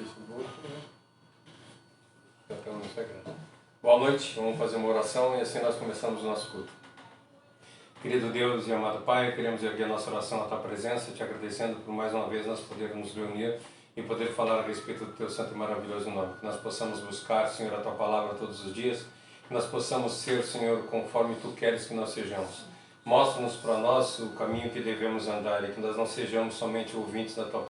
Facebook, né? Já estamos no Instagram. Boa noite, vamos fazer uma oração e assim nós começamos o nosso culto. Querido Deus e amado Pai, queremos erguer a nossa oração à Tua presença, te agradecendo por mais uma vez nós podermos nos reunir e poder falar a respeito do Teu santo e maravilhoso nome. Que nós possamos buscar, Senhor, a Tua palavra todos os dias, que nós possamos ser, Senhor, conforme Tu queres que nós sejamos. Mostra-nos para nós o caminho que devemos andar e que nós não sejamos somente ouvintes da Tua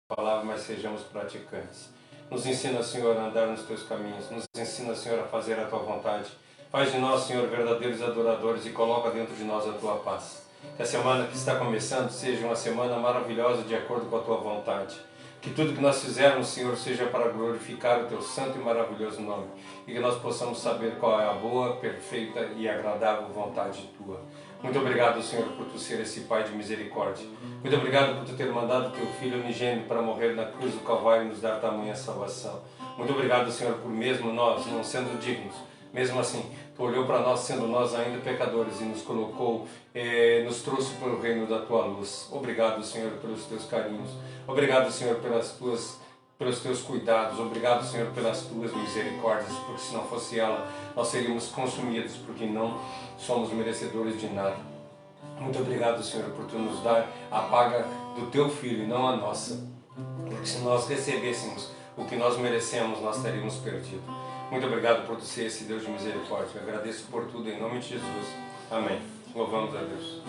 palavra, mas sejamos praticantes. Nos ensina, Senhor, a andar nos Teus caminhos, nos ensina, Senhor, a fazer a Tua vontade. Faz de nós, Senhor, verdadeiros adoradores e coloca dentro de nós a Tua paz. Que a semana que está começando seja uma semana maravilhosa de acordo com a Tua vontade. Que tudo que nós fizermos, Senhor, seja para glorificar o Teu santo e maravilhoso nome. E que nós possamos saber qual é a boa, perfeita e agradável vontade Tua. Muito obrigado, Senhor, por Tu ser esse Pai de misericórdia. Muito obrigado por Tu ter mandado Teu Filho unigênito para morrer na cruz do Calvário e nos dar tamanha salvação. Muito obrigado, Senhor, por mesmo nós, não sendo dignos, mesmo assim, Tu olhou para nós, sendo nós ainda pecadores, e nos colocou, nos trouxe para o reino da Tua luz. Obrigado, Senhor, pelos Teus carinhos. Obrigado, Senhor, pelos Teus cuidados. Obrigado, Senhor, pelas Tuas misericórdias, porque se não fosse ela, nós seríamos consumidos, porque não somos merecedores de nada. Muito obrigado, Senhor, por Tu nos dar a paga do Teu Filho e não a nossa. Porque se nós recebêssemos o que nós merecemos, nós teríamos perdido. Muito obrigado por Tu ser esse Deus de misericórdia. Eu agradeço por tudo em nome de Jesus. Amém. Louvamos a Deus.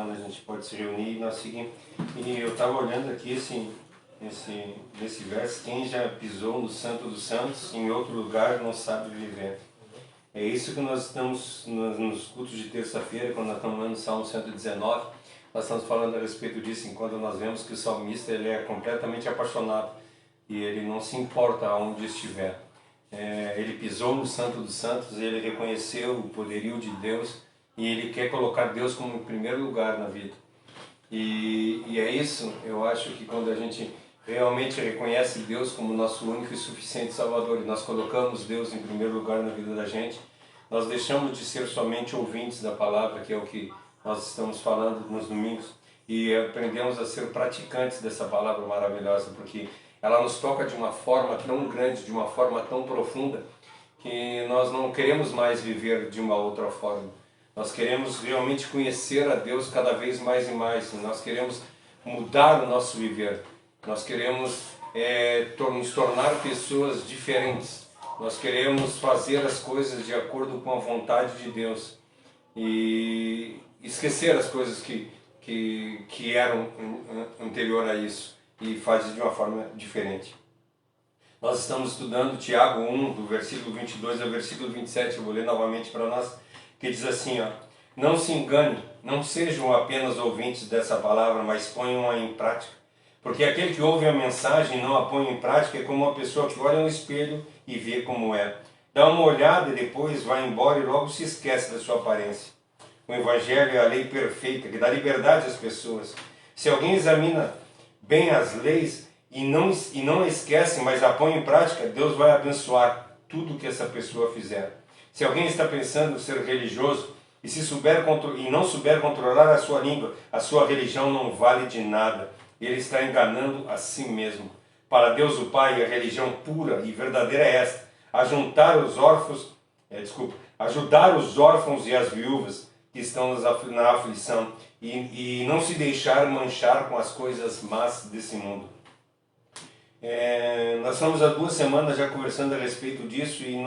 semana a gente pode se reunir e nós seguimos. E eu estava olhando aqui esse verso: quem já pisou no Santo dos Santos, em outro lugar não sabe viver. É isso que nós estamos nos cultos de terça-feira, quando nós estamos lendo o Salmo 119, nós estamos falando a respeito disso, enquanto nós vemos que o salmista ele é completamente apaixonado e ele não se importa aonde estiver. Ele pisou no Santo dos Santos, ele reconheceu o poderio de Deus e ele quer colocar Deus como em primeiro lugar na vida. E é isso, eu acho que quando a gente realmente reconhece Deus como nosso único e suficiente Salvador e nós colocamos Deus em primeiro lugar na vida da gente, nós deixamos de ser somente ouvintes da palavra, que é o que nós estamos falando nos domingos, e aprendemos a ser praticantes dessa palavra maravilhosa, porque ela nos toca de uma forma tão grande, de uma forma tão profunda, que nós não queremos mais viver de uma outra forma. Nós queremos realmente conhecer a Deus cada vez mais e mais. Nós queremos mudar o nosso viver. Nós queremos nos tornar pessoas diferentes. Nós queremos fazer as coisas de acordo com a vontade de Deus. E esquecer as coisas que eram anterior a isso. E fazer de uma forma diferente. Nós estamos estudando Tiago 1, do versículo 22 ao versículo 27. Eu vou ler novamente para nós. Que diz assim, ó: não se engane, não sejam apenas ouvintes dessa palavra, mas ponham-a em prática. Porque aquele que ouve a mensagem e não a põe em prática é como uma pessoa que olha no espelho e vê como é. Dá uma olhada e depois vai embora e logo se esquece da sua aparência. O Evangelho é a lei perfeita, que dá liberdade às pessoas. Se alguém examina bem as leis e não esquece, mas a põe em prática, Deus vai abençoar tudo que essa pessoa fizer. Se alguém está pensando em ser religioso e não souber controlar a sua língua, a sua religião não vale de nada. Ele está enganando a si mesmo. Para Deus o Pai, a religião pura e verdadeira é esta: ajudar os órfãos e as viúvas que estão na aflição e não se deixar manchar com as coisas más desse mundo. Nós estamos há 2 semanas já conversando a respeito disso e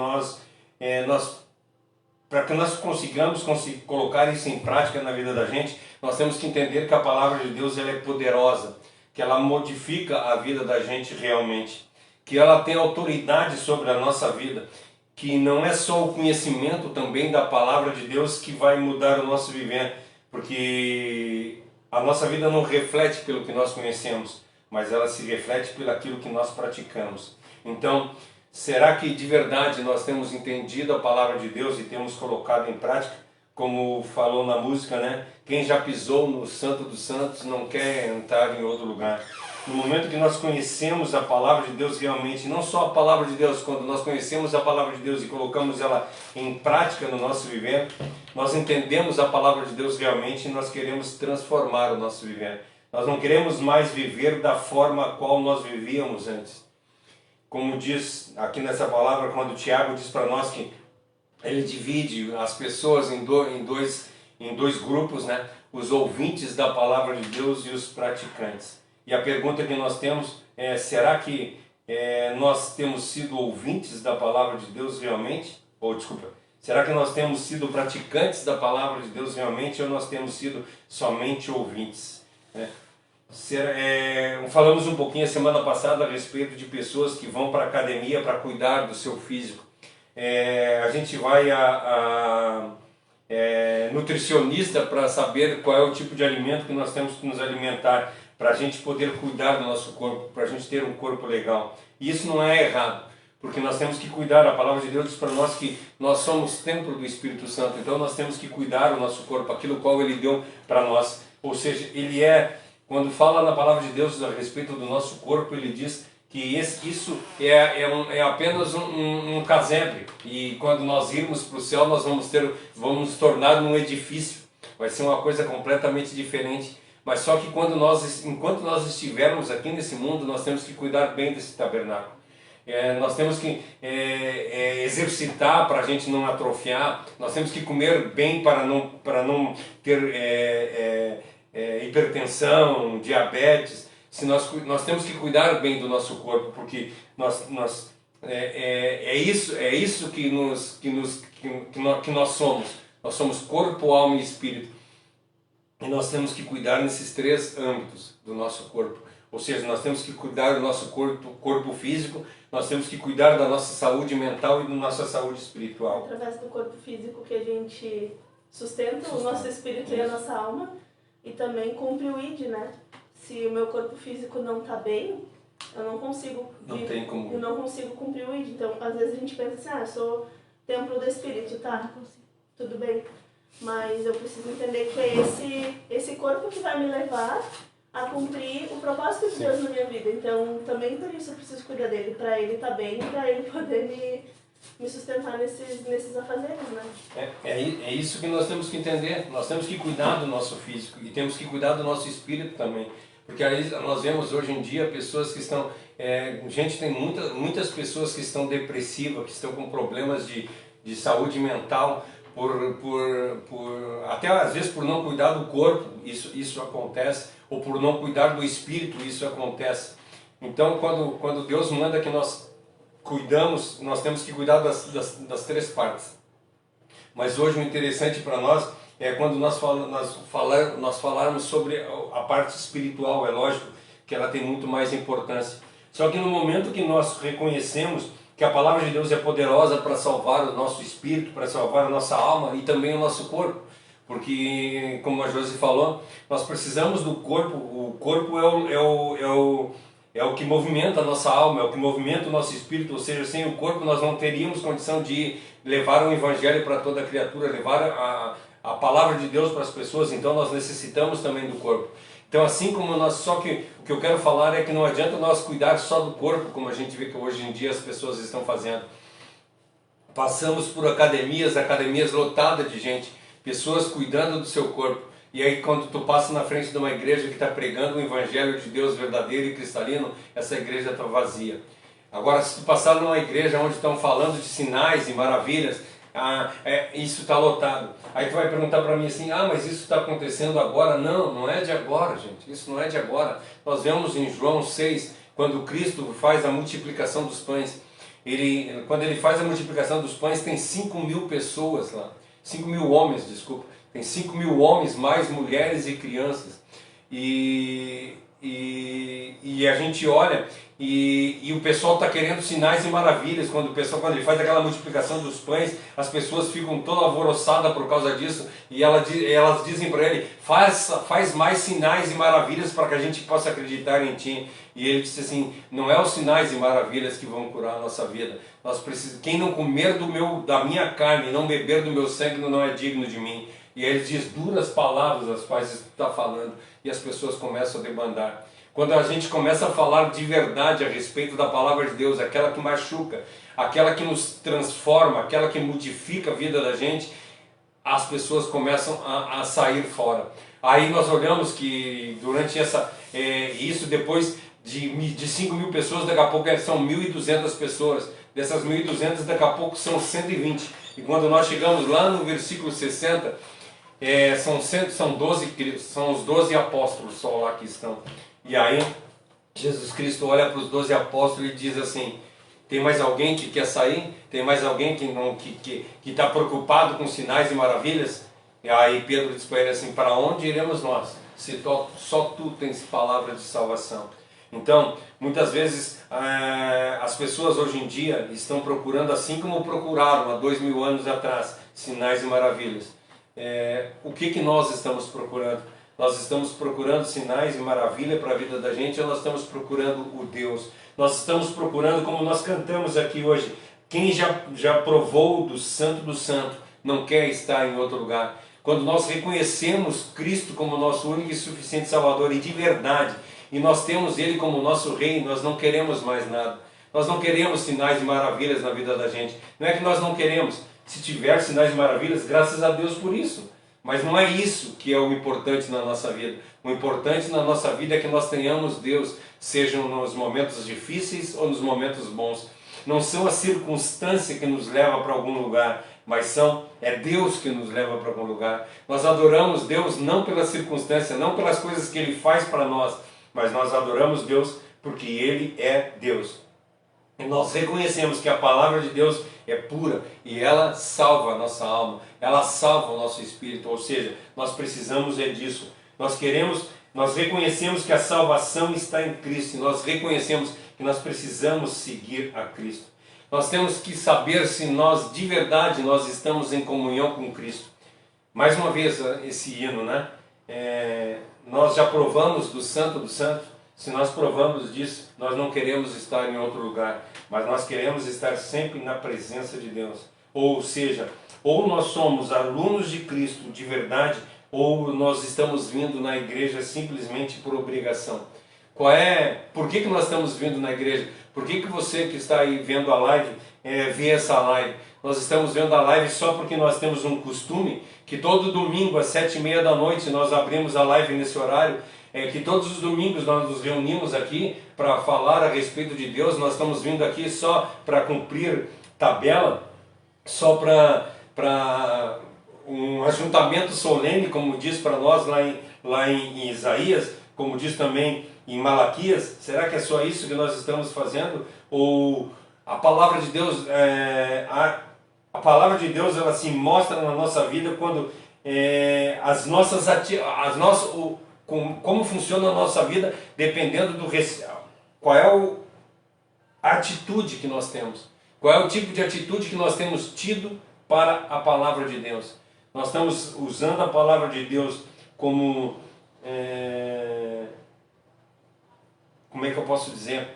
para que nós consigamos colocar isso em prática na vida da gente, nós temos que entender que a palavra de Deus ela é poderosa, que ela modifica a vida da gente realmente, que ela tem autoridade sobre a nossa vida, que não é só o conhecimento também da palavra de Deus que vai mudar o nosso viver, porque a nossa vida não reflete pelo que nós conhecemos, mas ela se reflete pelo aquilo que nós praticamos. Então, será que de verdade nós temos entendido a palavra de Deus e temos colocado em prática? Como falou na música, né? Quem já pisou no Santo dos Santos não quer entrar em outro lugar. No momento que nós conhecemos a palavra de Deus realmente, não só a palavra de Deus, quando nós conhecemos a palavra de Deus e colocamos ela em prática no nosso viver, nós entendemos a palavra de Deus realmente e nós queremos transformar o nosso viver. Nós não queremos mais viver da forma a qual nós vivíamos antes. Como diz aqui nessa palavra, quando o Tiago diz para nós que ele divide as pessoas em dois grupos, né? Os ouvintes da palavra de Deus e os praticantes. E a pergunta que nós temos é: será que nós temos sido ouvintes da palavra de Deus realmente? Será que nós temos sido praticantes da palavra de Deus realmente ou nós temos sido somente ouvintes? Falamos um pouquinho a semana passada a respeito de pessoas que vão para a academia para cuidar do seu físico. A gente vai a nutricionista para saber qual é o tipo de alimento que nós temos que nos alimentar para a gente poder cuidar do nosso corpo, para a gente ter um corpo legal. E isso não é errado, porque nós temos que cuidar. A palavra de Deus diz para nós que nós somos templo do Espírito Santo, então nós temos que cuidar do nosso corpo, aquilo qual Ele deu para nós. Ou seja, quando fala na palavra de Deus a respeito do nosso corpo, Ele diz que isso é apenas um casebre, e quando nós irmos para o céu nós vamos nos tornar um edifício, vai ser uma coisa completamente diferente. Mas só que enquanto nós estivermos aqui nesse mundo, nós temos que cuidar bem desse tabernáculo. Nós temos que exercitar para a gente não atrofiar, nós temos que comer bem para não ter hipertensão, diabetes. Nós temos que cuidar bem do nosso corpo, porque é isso que nós somos. Nós somos corpo, alma e espírito. E nós temos que cuidar nesses três âmbitos do nosso corpo. Ou seja, nós temos que cuidar do nosso corpo físico, nós temos que cuidar da nossa saúde mental e da nossa saúde espiritual. Através do corpo físico que a gente sustenta o nosso espírito e a nossa alma, e também cumpre o ID, né? Se o meu corpo físico não está bem, eu não consigo eu não consigo cumprir o ID. Então, às vezes a gente pensa assim, eu sou templo do Espírito, tá? Tudo bem. Mas eu preciso entender que é esse corpo que vai me levar a cumprir o propósito de Deus na minha vida. Então, também por isso eu preciso cuidar dele, para ele estar bem, para ele poder me sustentar nesses afazeres, né? É isso que nós temos que entender. Nós temos que cuidar do nosso físico e temos que cuidar do nosso espírito também. Porque aí nós vemos hoje em dia pessoas que estão... tem muitas pessoas que estão depressivas, que estão com problemas de saúde mental, até às vezes por não cuidar do corpo, isso acontece, ou por não cuidar do espírito, isso acontece. Então, quando Deus manda que nós cuidamos, nós temos que cuidar das três partes. Mas hoje o interessante para nós é quando nós falarmos sobre a parte espiritual. É lógico que ela tem muito mais importância. Só que no momento que nós reconhecemos que a palavra de Deus é poderosa para salvar o nosso espírito, para salvar a nossa alma e também o nosso corpo. Porque, como a Josi falou, nós precisamos do corpo. O corpo é o que movimenta a nossa alma, é o que movimenta o nosso espírito. Ou seja, sem o corpo nós não teríamos condição de levar o evangelho para toda a criatura, levar a palavra de Deus para as pessoas. Então nós necessitamos também do corpo. Então, assim como nós, só que o que eu quero falar é que não adianta nós cuidar só do corpo, como a gente vê que hoje em dia as pessoas estão fazendo. Passamos por academias lotadas de gente, pessoas cuidando do seu corpo. E aí quando tu passa na frente de uma igreja que está pregando o evangelho de Deus verdadeiro e cristalino, essa igreja está vazia. Agora, se tu passar numa igreja onde estão falando de sinais e maravilhas, isso está lotado. Aí tu vai perguntar para mim assim, mas isso está acontecendo agora? Não, não é de agora, gente. Isso não é de agora. Nós vemos em João 6, quando Cristo faz a multiplicação dos pães. Quando ele faz a multiplicação dos pães, tem 5.000 pessoas lá. 5.000 homens, desculpa. Tem 5.000 homens, mais mulheres e crianças. E a gente olha e o pessoal está querendo sinais e maravilhas. Quando ele faz aquela multiplicação dos pães, as pessoas ficam todas alvoroçadas por causa disso, e elas dizem para ele, faz mais sinais e maravilhas para que a gente possa acreditar em ti. E ele disse assim, não é os sinais e maravilhas que vão curar a nossa vida. Quem não comer da minha carne e não beber do meu sangue não é digno de mim. E aí ele diz duras palavras as quais está falando, e as pessoas começam a debandar. Quando a gente começa a falar de verdade a respeito da palavra de Deus, aquela que machuca, aquela que nos transforma, aquela que modifica a vida da gente, as pessoas começam a sair fora. Aí nós olhamos que durante isso depois de 5.000 pessoas, daqui a pouco são 1.200 pessoas. Dessas 1.200, daqui a pouco são 120. E quando nós chegamos lá no versículo 60, são os 12 apóstolos só lá que estão. E aí Jesus Cristo olha para os 12 apóstolos e diz assim, tem mais alguém que quer sair? Tem mais alguém que está preocupado com sinais e maravilhas? E aí Pedro diz para ele assim, para onde iremos nós? Se só tu tens palavra de salvação. Então, muitas vezes as pessoas hoje em dia estão procurando, assim como procuraram há 2.000 anos atrás, sinais e maravilhas. O que nós estamos procurando? Nós estamos procurando sinais e maravilha para a vida da gente, ou nós estamos procurando o Deus? Nós estamos procurando, como nós cantamos aqui hoje, quem já provou do Santo não quer estar em outro lugar. Quando nós reconhecemos Cristo como nosso único e suficiente Salvador, e de verdade, e nós temos Ele como nosso Rei, nós não queremos mais nada. Nós não queremos sinais e maravilhas na vida da gente. Não é que nós não queremos. Se tiver sinais e maravilhas, graças a Deus por isso. Mas não é isso que é o importante na nossa vida. O importante na nossa vida é que nós tenhamos Deus, sejam nos momentos difíceis ou nos momentos bons. Não são as circunstâncias que nos levam para algum lugar, mas é Deus que nos leva para algum lugar. Nós adoramos Deus não pela circunstância, não pelas coisas que Ele faz para nós, mas nós adoramos Deus porque Ele é Deus. E nós reconhecemos que a palavra de Deus é pura e ela salva a nossa alma, ela salva o nosso espírito, ou seja, nós precisamos disso. Nós reconhecemos que a salvação está em Cristo, e nós reconhecemos que nós precisamos seguir a Cristo. Nós temos que saber se nós, de verdade, nós estamos em comunhão com Cristo. Mais uma vez, esse hino, né? Nós já provamos do Santo do Santo. Se nós provamos disso, nós não queremos estar em outro lugar, mas nós queremos estar sempre na presença de Deus. Ou seja, ou nós somos alunos de Cristo de verdade, ou nós estamos vindo na igreja simplesmente por obrigação. Por que nós estamos vindo na igreja? Por que você que está aí vendo a live, vê essa live? Nós estamos vendo a live só porque nós temos um costume, que todo domingo às 7h30 da noite nós abrimos a live nesse horário, que todos os domingos nós nos reunimos aqui para falar a respeito de Deus. Nós estamos vindo aqui só para cumprir tabela, só para um ajuntamento solene, como diz para nós lá em Isaías, como diz também em Malaquias. Será que é só isso que nós estamos fazendo? Ou a palavra de Deus, a palavra de Deus, ela se mostra na nossa vida quando como funciona a nossa vida, dependendo qual é a atitude que nós temos, qual é o tipo de atitude que nós temos tido para a palavra de Deus. Nós estamos usando a palavra de Deus como como é que eu posso dizer?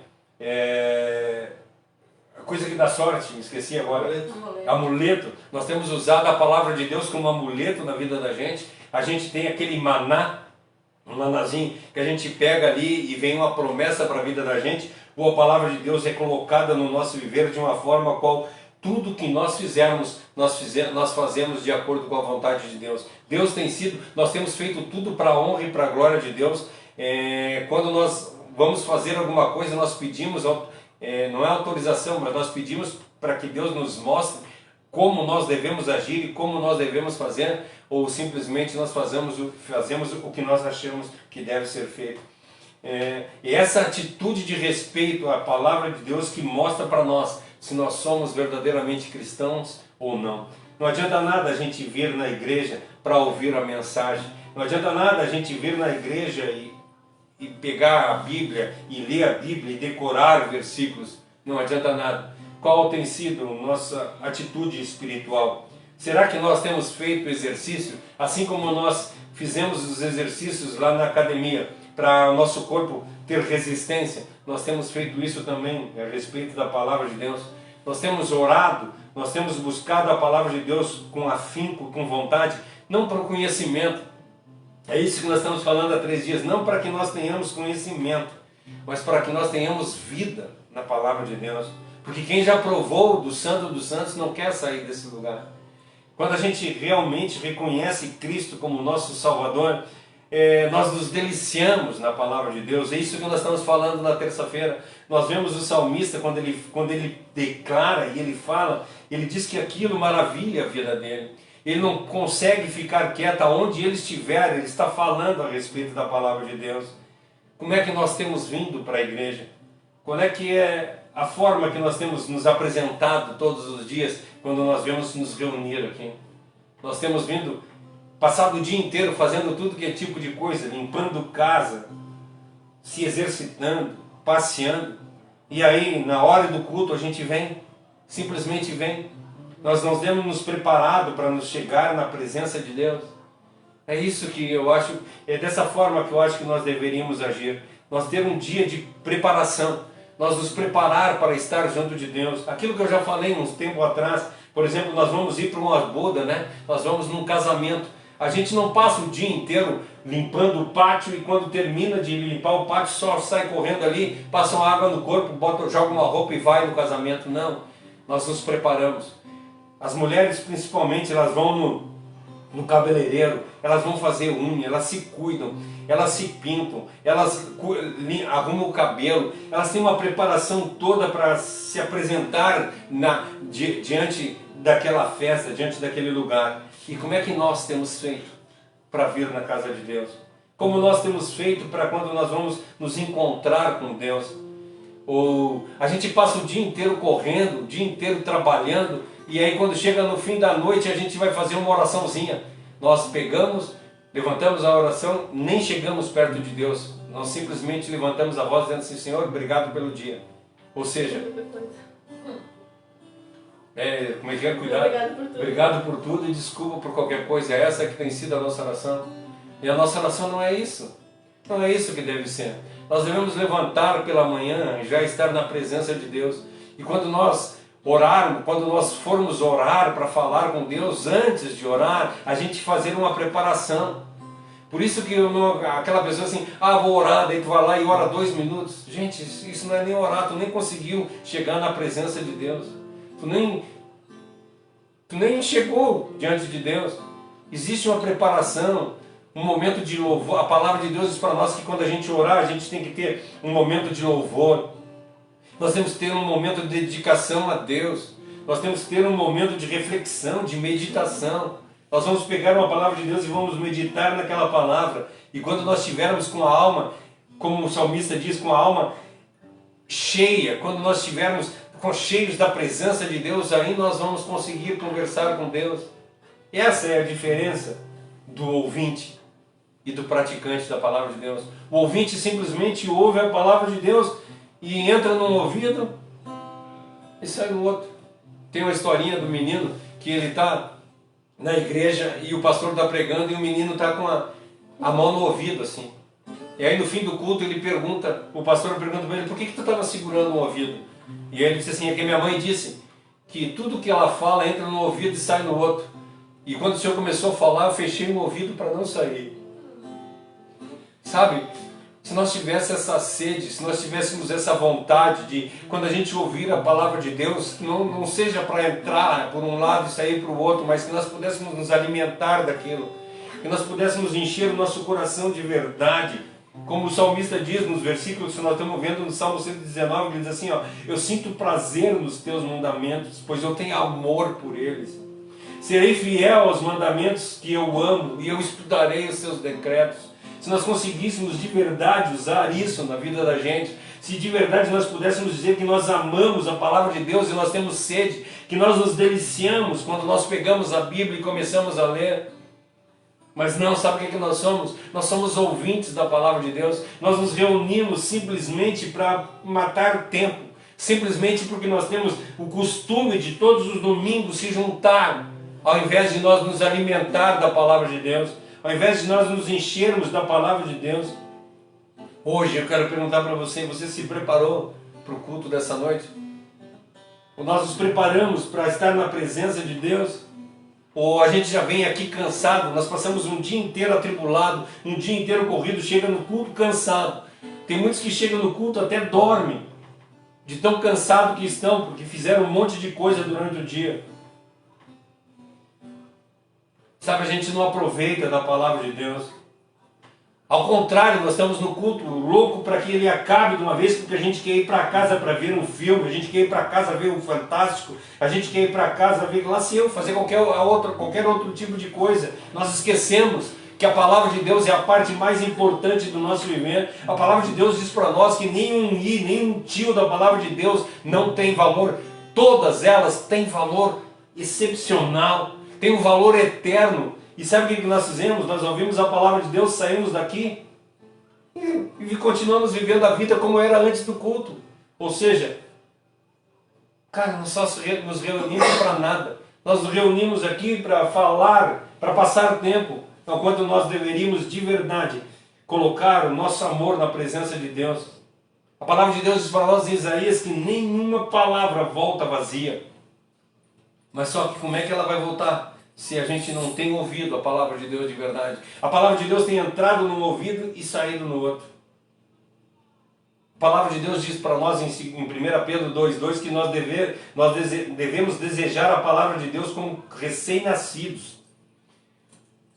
Coisa que dá sorte, esqueci agora. Amuleto. Nós temos usado a palavra de Deus como amuleto na vida da gente. A gente tem aquele maná, um manazinho que a gente pega ali e vem uma promessa para a vida da gente, ou a palavra de Deus é colocada no nosso viver de uma forma qual tudo que nós fizermos, nós fazemos de acordo com a vontade de Deus. Nós temos feito tudo para a honra e para a glória de Deus. Quando nós vamos fazer alguma coisa, nós pedimos, não é autorização, mas nós pedimos para que Deus nos mostre como nós devemos agir e como nós devemos fazer, ou simplesmente nós fazemos o que nós achamos que deve ser feito. E essa atitude de respeito à palavra de Deus que mostra para nós se nós somos verdadeiramente cristãos ou não. Não adianta nada a gente vir na igreja para ouvir a mensagem, não adianta nada a gente vir na igreja e pegar a Bíblia e ler a Bíblia e decorar versículos, não adianta nada. Qual tem sido a nossa atitude espiritual? Será que nós temos feito exercício, assim como nós fizemos os exercícios lá na academia, para o nosso corpo ter resistência? Nós temos feito isso também a respeito da palavra de Deus. Nós temos orado, nós temos buscado a palavra de Deus com afinco, com vontade, não para o conhecimento. É isso que nós estamos falando há 3 dias, não para que nós tenhamos conhecimento, mas para que nós tenhamos vida na palavra de Deus. Porque quem já provou do Santo dos Santos não quer sair desse lugar. Quando a gente realmente reconhece Cristo como nosso Salvador, nós nos deliciamos na palavra de Deus. É isso que nós estamos falando na terça-feira. Nós vemos o salmista, quando ele declara e ele fala, ele diz que aquilo maravilha a vida dele. Ele não consegue ficar quieto aonde ele estiver, ele está falando a respeito da palavra de Deus. Como é que nós temos vindo para a igreja? Qual é que é a forma que nós temos nos apresentado todos os dias quando nós vamos nos reunir aqui? Nós temos vindo, passado o dia inteiro fazendo tudo que é tipo de coisa, limpando casa, se exercitando, passeando, e aí na hora do culto a gente vem, simplesmente vem. Nós não temos nos preparado para nos chegar na presença de Deus. É isso que eu acho, é dessa forma que eu acho que nós deveríamos agir. Nós ter um dia de preparação, nós nos preparar para estar junto de Deus. Aquilo que eu já falei uns tempo atrás, por exemplo, nós vamos ir para uma boda, né? Nós vamos num casamento. A gente não passa o dia inteiro limpando o pátio e quando termina de limpar o pátio só sai correndo ali, passa uma água no corpo, joga uma roupa e vai no casamento. Não, nós nos preparamos. As mulheres principalmente, elas vão no cabeleireiro, elas vão fazer unha, elas se cuidam, elas se pintam, elas arrumam o cabelo, elas têm uma preparação toda para se apresentar diante daquela festa, diante daquele lugar. E como é que nós temos feito para vir na casa de Deus? Como nós temos feito para quando nós vamos nos encontrar com Deus? Ou a gente passa o dia inteiro correndo, o dia inteiro trabalhando, e aí quando chega no fim da noite a gente vai fazer uma oraçãozinha. Nós pegamos, levantamos a oração, nem chegamos perto de Deus. Nós simplesmente levantamos a voz dizendo assim, Senhor, obrigado pelo dia. Ou seja, como é que é? Cuidado. Obrigado por tudo e desculpa por qualquer coisa. É essa que tem sido a nossa oração. E a nossa oração não é isso. Não é isso que deve ser. Nós devemos levantar pela manhã e já estar na presença de Deus. E quando nós orarmos, quando nós formos orar para falar com Deus, antes de orar, a gente fazer uma preparação. Por isso que aquela pessoa assim, vou orar, daí tu vai lá e ora 2 minutos. Gente, isso não é nem orar, tu nem conseguiu chegar na presença de Deus. Tu nem chegou diante de Deus. Existe uma preparação, um momento de louvor. A palavra de Deus diz para nós que quando a gente orar, a gente tem que ter um momento de louvor. Nós temos que ter um momento de dedicação a Deus. Nós temos que ter um momento de reflexão, de meditação. Nós vamos pegar uma palavra de Deus e vamos meditar naquela palavra. E quando nós estivermos com a alma, como o salmista diz, com a alma cheia, quando nós estivermos cheios da presença de Deus, aí nós vamos conseguir conversar com Deus. Essa é a diferença do ouvinte e do praticante da palavra de Deus. O ouvinte simplesmente ouve a palavra de Deus e entra num ouvido e sai no outro. Tem uma historinha do menino que ele está na igreja e o pastor está pregando e o menino está com a mão no ouvido assim. E aí no fim do culto ele pergunta, o pastor pergunta para ele, por que tu estava segurando o ouvido? E aí ele disse assim, é que minha mãe disse que tudo que ela fala entra no ouvido e sai no outro. E quando o senhor começou a falar, eu fechei o ouvido para não sair. Sabe? Se nós tivéssemos essa sede, se nós tivéssemos essa vontade de, quando a gente ouvir a palavra de Deus, que não seja para entrar por um lado e sair para o outro, mas que nós pudéssemos nos alimentar daquilo, que nós pudéssemos encher o nosso coração de verdade, como o salmista diz nos versículos que nós estamos vendo no Salmo 119, ele diz assim, eu sinto prazer nos teus mandamentos, pois eu tenho amor por eles. Serei fiel aos mandamentos que eu amo e eu estudarei os seus decretos. Se nós conseguíssemos de verdade usar isso na vida da gente, se de verdade nós pudéssemos dizer que nós amamos a palavra de Deus e nós temos sede, que nós nos deliciamos quando nós pegamos a Bíblia e começamos a ler. Mas não, sabe o que nós somos? Nós somos ouvintes da palavra de Deus. Nós nos reunimos simplesmente para matar o tempo, simplesmente porque nós temos o costume de todos os domingos se juntar, ao invés de nós nos alimentar da palavra de Deus, ao invés de nós nos enchermos da palavra de Deus. Hoje eu quero perguntar para você, você se preparou para o culto dessa noite? Ou nós nos preparamos para estar na presença de Deus? Ou a gente já vem aqui cansado, nós passamos um dia inteiro atribulado, um dia inteiro corrido, chega no culto cansado. Tem muitos que chegam no culto até dormem, de tão cansado que estão, porque fizeram um monte de coisa durante o dia. Sabe, a gente não aproveita da palavra de Deus. Ao contrário, nós estamos no culto louco para que ele acabe de uma vez, porque a gente quer ir para casa para ver um filme, a gente quer ir para casa ver um Fantástico, a gente quer ir para casa ver lá se eu fazer qualquer outro tipo de coisa. Nós esquecemos que a palavra de Deus é a parte mais importante do nosso viver. A palavra de Deus diz para nós que nenhum tio da palavra de Deus não tem valor. Todas elas têm valor excepcional, têm um valor eterno. E sabe o que nós fizemos? Nós ouvimos a palavra de Deus, saímos daqui e continuamos vivendo a vida como era antes do culto. Ou seja, cara, nós só nos reunimos para nada. Nós nos reunimos aqui para falar, para passar tempo, enquanto nós deveríamos de verdade colocar o nosso amor na presença de Deus. A palavra de Deus diz para nós em Isaías que nenhuma palavra volta vazia. Mas só que como é que ela vai voltar? Se a gente não tem ouvido a palavra de Deus de verdade. A palavra de Deus tem entrado num ouvido e saído no outro. A palavra de Deus diz para nós em 1 Pedro 2,2 que nós devemos desejar a palavra de Deus como recém-nascidos.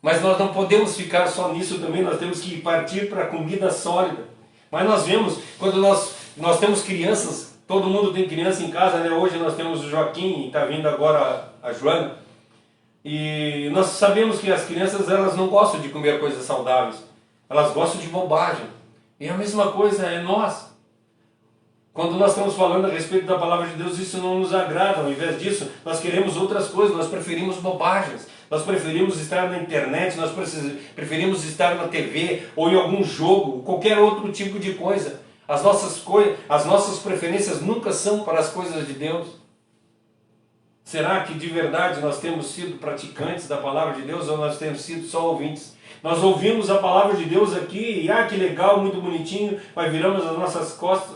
Mas nós não podemos ficar só nisso também, nós temos que partir para a comida sólida. Mas nós vemos, quando nós temos crianças, todo mundo tem criança em casa, né? Hoje nós temos o Joaquim e está vindo agora a Joana. E nós sabemos que as crianças elas não gostam de comer coisas saudáveis, elas gostam de bobagem. E a mesma coisa é nós. Quando nós estamos falando a respeito da palavra de Deus, isso não nos agrada. Ao invés disso, nós queremos outras coisas, nós preferimos bobagens. Nós preferimos estar na internet, nós preferimos estar na TV ou em algum jogo, qualquer outro tipo de coisa. As nossas preferências nunca são para as coisas de Deus. Será que de verdade nós temos sido praticantes da palavra de Deus ou nós temos sido só ouvintes? Nós ouvimos a palavra de Deus aqui e que legal, muito bonitinho, mas viramos as costas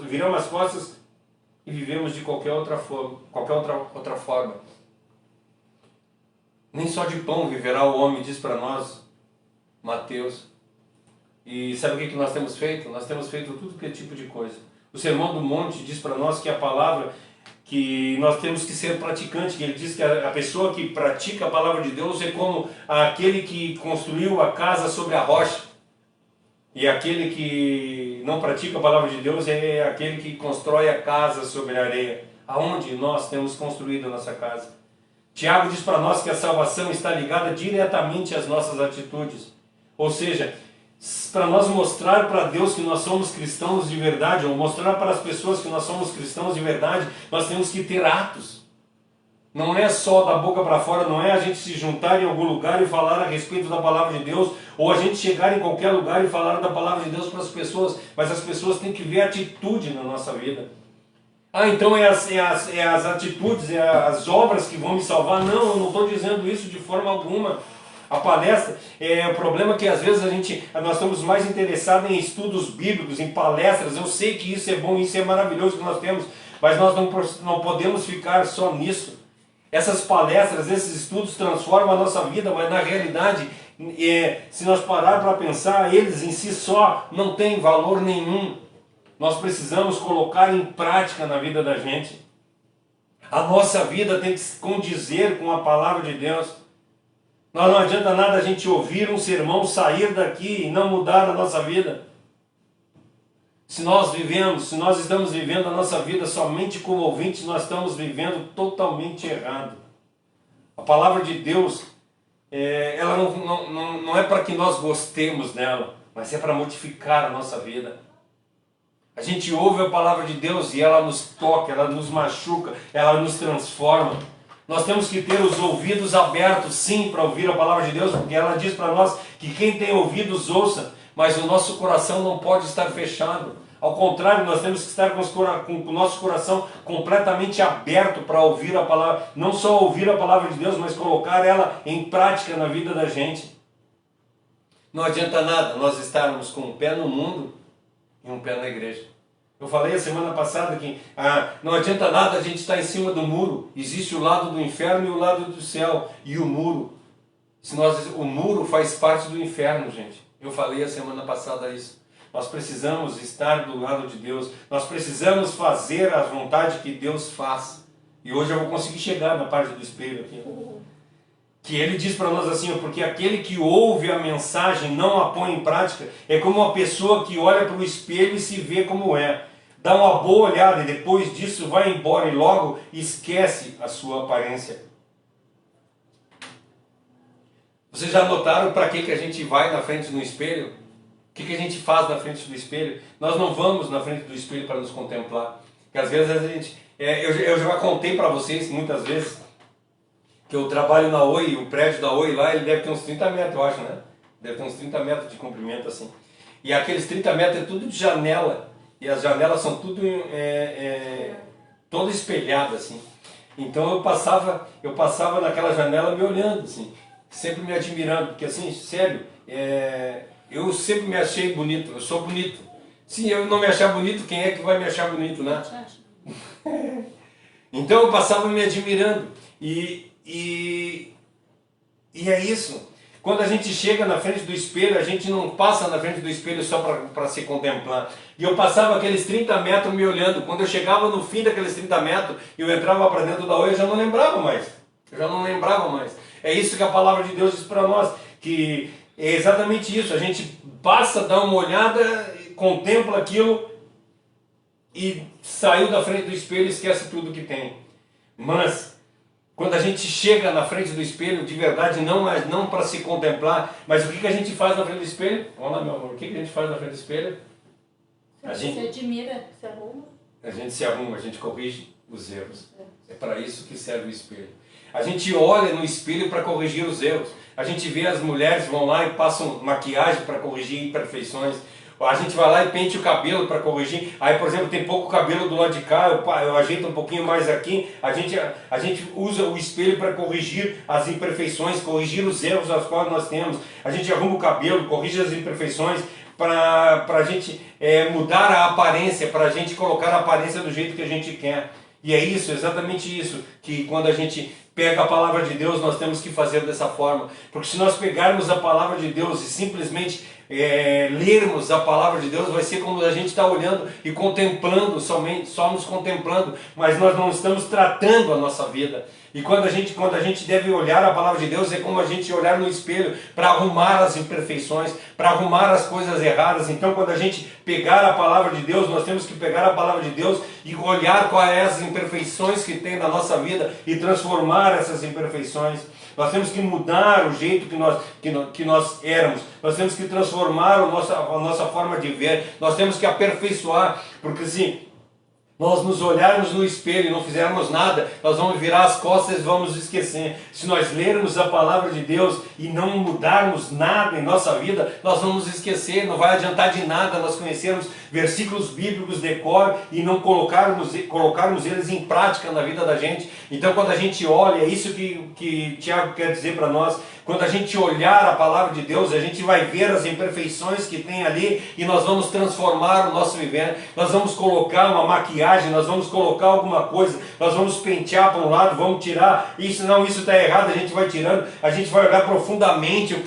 e vivemos de qualquer outra forma. Nem só de pão viverá o homem, diz para nós Mateus. E sabe o que nós temos feito? Nós temos feito tudo que é tipo de coisa. O Sermão do Monte diz para nós que a palavra, que nós temos que ser praticante, que ele diz que a pessoa que pratica a palavra de Deus é como aquele que construiu a casa sobre a rocha. E aquele que não pratica a palavra de Deus é aquele que constrói a casa sobre a areia. Aonde nós temos construído a nossa casa? Tiago diz para nós que a salvação está ligada diretamente às nossas atitudes. Ou seja, para nós mostrar para Deus que nós somos cristãos de verdade, ou mostrar para as pessoas que nós somos cristãos de verdade, nós temos que ter atos. Não é só da boca para fora, não é a gente se juntar em algum lugar e falar a respeito da palavra de Deus, ou a gente chegar em qualquer lugar e falar da palavra de Deus para as pessoas, mas as pessoas têm que ver atitude na nossa vida. Então é as atitudes, as obras que vão me salvar? Não, eu não estou dizendo isso de forma alguma. A palestra, o problema é que às vezes nós estamos mais interessados em estudos bíblicos, em palestras. Eu sei que isso é bom, isso é maravilhoso que nós temos, mas nós não podemos ficar só nisso. Essas palestras, esses estudos transformam a nossa vida, mas na realidade, se nós parar para pensar, eles em si só não têm valor nenhum. Nós precisamos colocar em prática na vida da gente. A nossa vida tem que condizer com a palavra de Deus. Não adianta nada a gente ouvir um sermão, sair daqui e não mudar a nossa vida. Se nós estamos vivendo a nossa vida somente como ouvintes, nós estamos vivendo totalmente errado. A palavra de Deus, ela não é para que nós gostemos dela, mas é para modificar a nossa vida. A gente ouve a palavra de Deus e ela nos toca, ela nos machuca, ela nos transforma. Nós temos que ter os ouvidos abertos, sim, para ouvir a palavra de Deus, porque ela diz para nós que quem tem ouvidos ouça, mas o nosso coração não pode estar fechado. Ao contrário, nós temos que estar com o nosso coração completamente aberto para ouvir a palavra, não só ouvir a palavra de Deus, mas colocar ela em prática na vida da gente. Não adianta nada nós estarmos com um pé no mundo e um pé na igreja. Eu falei a semana passada que não adianta nada a gente estar em cima do muro. Existe o lado do inferno e o lado do céu. E o muro. O muro faz parte do inferno, gente. Eu falei a semana passada isso. Nós precisamos estar do lado de Deus. Nós precisamos fazer a vontade que Deus faz. E hoje eu vou conseguir chegar na parte do espelho aqui. Que ele diz para nós assim, porque aquele que ouve a mensagem não a põe em prática, é como uma pessoa que olha para o espelho e se vê como é. Dá uma boa olhada e depois disso vai embora e logo esquece a sua aparência. Vocês já notaram para que a gente vai na frente do espelho? O que a gente faz na frente do espelho? Nós não vamos na frente do espelho para nos contemplar. Porque às vezes a gente... eu já contei para vocês muitas vezes que eu trabalho na Oi, o prédio da Oi lá, ele deve ter uns 30 metros, eu acho, né? Deve ter uns 30 metros de comprimento, assim. E aqueles 30 metros é tudo de janela. E as janelas são tudo toda espelhada, assim. Então eu passava naquela janela me olhando, assim. Sempre me admirando, porque assim, sério, eu sempre me achei bonito, eu sou bonito. Se eu não me achar bonito, quem é que vai me achar bonito, né? Então eu passava me admirando. E é isso. Quando a gente chega na frente do espelho, a gente não passa na frente do espelho só para se contemplar. E eu passava aqueles 30 metros me olhando. Quando eu chegava no fim daqueles 30 metros, eu entrava para dentro da Oi, eu já não lembrava mais. É isso que a palavra de Deus diz para nós, que é exatamente isso. A gente passa, dá uma olhada, contempla aquilo e saiu da frente do espelho e esquece tudo que tem. Mas quando a gente chega na frente do espelho, de verdade, não para se contemplar, mas o que a gente faz na frente do espelho? Vamos lá, meu amor, o que a gente faz na frente do espelho? Você admira, se arruma. a gente se arruma, a gente corrige os erros. É para isso que serve o espelho. A gente olha no espelho para corrigir os erros. A gente vê as mulheres vão lá e passam maquiagem para corrigir imperfeições. A gente vai lá e pente o cabelo para corrigir. Aí, por exemplo, tem pouco cabelo do lado de cá, eu ajeito um pouquinho mais aqui. A gente usa o espelho para corrigir as imperfeições, corrigir os erros aos quais nós temos. A gente arruma o cabelo, corrige as imperfeições para a gente mudar a aparência, para a gente colocar a aparência do jeito que a gente quer. E é isso, exatamente isso, que quando a gente pega a palavra de Deus, nós temos que fazer dessa forma. Porque se nós pegarmos a palavra de Deus e simplesmente lermos a palavra de Deus, vai ser como a gente está olhando e contemplando, só nos contemplando, mas nós não estamos tratando a nossa vida. E quando a gente deve olhar a palavra de Deus, é como a gente olhar no espelho para arrumar as imperfeições, para arrumar as coisas erradas. Então, quando a gente pegar a palavra de Deus, nós temos que pegar a palavra de Deus e olhar quais as imperfeições que tem na nossa vida e transformar essas imperfeições. Nós temos que mudar o jeito que nós éramos. Nós temos que transformar a nossa forma de ver. Nós temos que aperfeiçoar, porque se nós nos olharmos no espelho e não fizermos nada, nós vamos virar as costas e vamos esquecer. Se nós lermos a palavra de Deus e não mudarmos nada em nossa vida, nós vamos esquecer. Não vai adiantar de nada nós conhecermos versículos bíblicos de cor e não colocarmos eles em prática na vida da gente. Então, quando a gente olha, é isso que Tiago quer dizer para nós. Quando a gente olhar a palavra de Deus, a gente vai ver as imperfeições que tem ali e nós vamos transformar o nosso viver. Nós vamos colocar uma maquiagem, nós vamos colocar alguma coisa, nós vamos pentear para um lado, vamos tirar, isso está errado, a gente vai tirando, a gente vai olhar profundamente o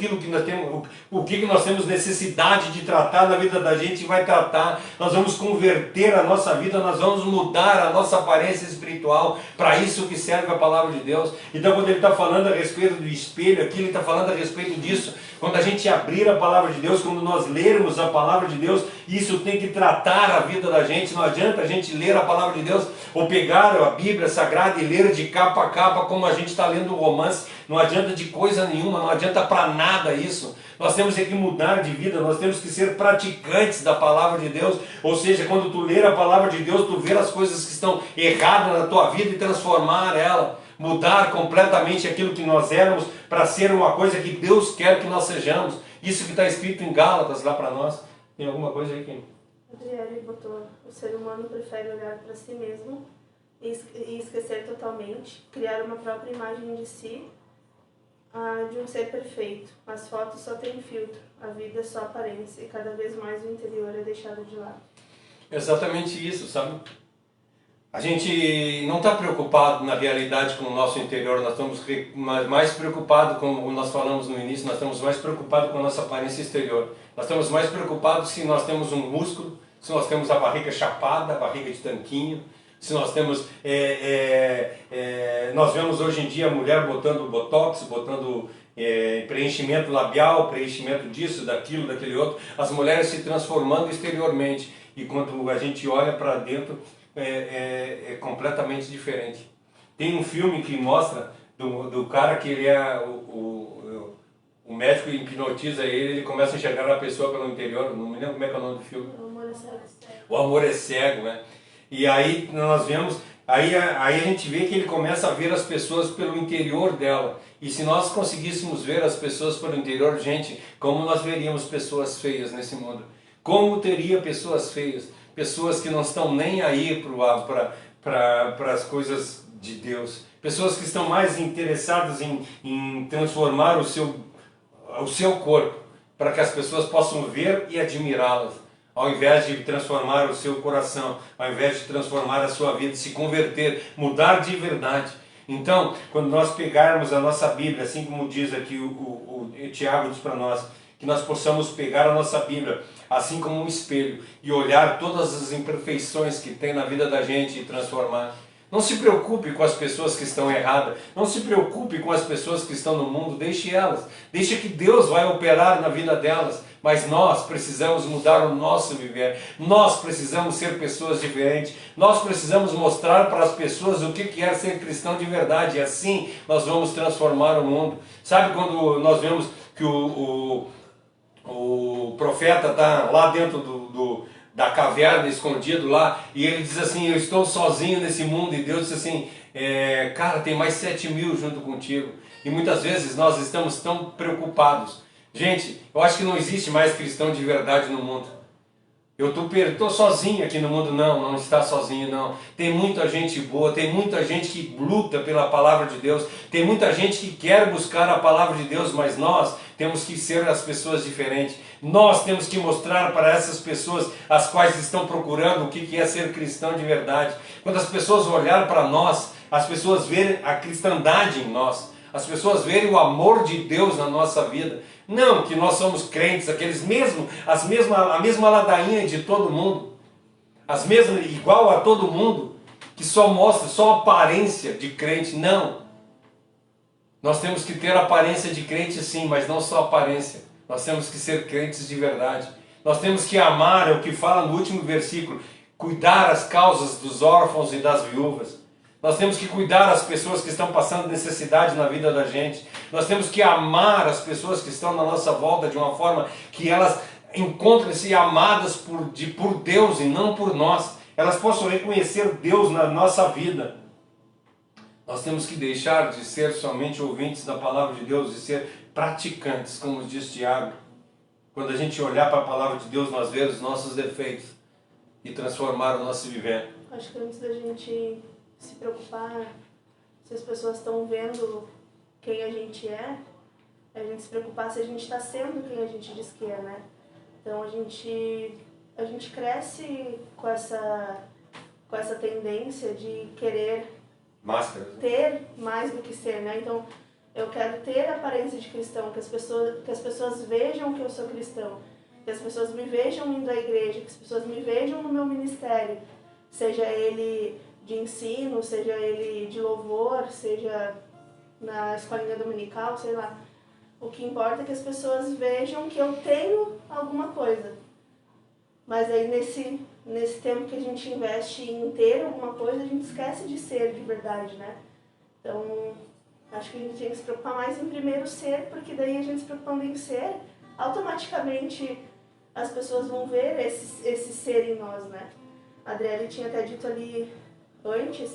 que nós temos necessidade de tratar na vida da gente e vai tratar. Nós vamos converter a nossa vida, nós vamos mudar a nossa aparência espiritual. Para isso que serve a palavra de Deus. Então, quando ele está falando a respeito do espelho aqui, ele está falando a respeito disso. Quando a gente abrir a palavra de Deus, quando nós lermos a palavra de Deus, isso tem que tratar a vida da gente. Não adianta a gente ler a palavra de Deus ou pegar a Bíblia Sagrada e ler de capa a capa como a gente está lendo um romance. Não adianta de coisa nenhuma, não adianta para nada isso. Nós temos que mudar de vida, nós temos que ser praticantes da palavra de Deus. Ou seja, quando tu ler a palavra de Deus, tu ver as coisas que estão erradas na tua vida e transformar ela. Mudar completamente aquilo que nós éramos para ser uma coisa que Deus quer que nós sejamos. Isso que está escrito em Gálatas lá para nós. Tem alguma coisa aí, Kim? Adriele botou: o ser humano prefere olhar para si mesmo e esquecer totalmente, criar uma própria imagem de si, de um ser perfeito. As fotos só têm filtro, a vida é só aparência e cada vez mais o interior é deixado de lado. Exatamente isso, sabe? A gente não está preocupado na realidade com o nosso interior, nós estamos mais preocupados, como nós falamos no início, nós estamos mais preocupados com a nossa aparência exterior. Nós estamos mais preocupados se nós temos um músculo, se nós temos a barriga chapada, a barriga de tanquinho, se nós temos... nós vemos hoje em dia a mulher botando botox, botando preenchimento labial, preenchimento disso, daquilo, daquele outro, as mulheres se transformando exteriormente. E quando a gente olha para dentro, é completamente diferente. Tem um filme que mostra do cara que ele o médico hipnotiza ele começa a enxergar a pessoa pelo interior. Não me lembro como é que é o nome do filme. O amor é cego. O amor é cego, né? E aí nós vemos, aí a gente vê que ele começa a ver as pessoas pelo interior dela. E se nós conseguíssemos ver as pessoas pelo interior, gente, como nós veríamos pessoas feias nesse mundo? Como teria pessoas feias? Pessoas que não estão nem aí para as coisas de Deus. Pessoas que estão mais interessadas em transformar o seu corpo, para que as pessoas possam ver e admirá-las, ao invés de transformar o seu coração, ao invés de transformar a sua vida, se converter, mudar de verdade. Então, quando nós pegarmos a nossa Bíblia, assim como diz aqui o Tiago diz para nós, que nós possamos pegar a nossa Bíblia, assim como um espelho, e olhar todas as imperfeições que tem na vida da gente e transformar. Não se preocupe com as pessoas que estão erradas, não se preocupe com as pessoas que estão no mundo, deixe elas, deixe que Deus vai operar na vida delas, mas nós precisamos mudar o nosso viver, nós precisamos ser pessoas diferentes, nós precisamos mostrar para as pessoas o que é ser cristão de verdade, e assim nós vamos transformar o mundo. Sabe quando nós vemos que o profeta está lá dentro da caverna escondido lá, e ele diz assim, eu estou sozinho nesse mundo, e Deus diz assim, cara, tem mais 7.000 junto contigo. E muitas vezes nós estamos tão preocupados. Gente, eu acho que não existe mais cristão de verdade no mundo. Eu estou sozinho aqui no mundo. Não, não está sozinho não. Tem muita gente boa, tem muita gente que luta pela palavra de Deus, tem muita gente que quer buscar a palavra de Deus, mas nós temos que ser as pessoas diferentes. Nós temos que mostrar para essas pessoas as quais estão procurando o que é ser cristão de verdade. Quando as pessoas olharem para nós, as pessoas verem a cristandade em nós, as pessoas verem o amor de Deus na nossa vida. Não que nós somos crentes, a mesma ladainha de todo mundo, igual a todo mundo, que só mostra, só aparência de crente. Não. Nós temos que ter aparência de crente sim, mas não só aparência. Nós temos que ser crentes de verdade. Nós temos que amar, é o que fala no último versículo, cuidar as causas dos órfãos e das viúvas. Nós temos que cuidar das pessoas que estão passando necessidade na vida da gente. Nós temos que amar as pessoas que estão na nossa volta de uma forma que elas encontrem-se amadas por Deus e não por nós. Elas possam reconhecer Deus na nossa vida. Nós temos que deixar de ser somente ouvintes da palavra de Deus e ser praticantes, como diz Tiago. Quando a gente olhar para a palavra de Deus, nós vemos os nossos defeitos e transformar o nosso viver. Acho que antes da gente se preocupar se as pessoas estão vendo quem a gente gente se preocupar se a gente está sendo quem a gente diz que é, né? Então a gente cresce com essa tendência de querer ter mais do que ser, né? Então eu quero ter a aparência de cristão, que as pessoas vejam que eu sou cristão, que as pessoas me vejam indo à igreja, que as pessoas me vejam no meu ministério, seja ele de ensino, seja ele de louvor, seja na escolinha dominical, sei lá. O que importa é que as pessoas vejam que eu tenho alguma coisa. Mas aí nesse tempo que a gente investe em ter alguma coisa, a gente esquece de ser de verdade, né? Então, acho que a gente tem que se preocupar mais em primeiro ser, porque daí a gente se preocupando em ser, automaticamente as pessoas vão ver esse ser em nós, né? A Adriele tinha até dito ali antes,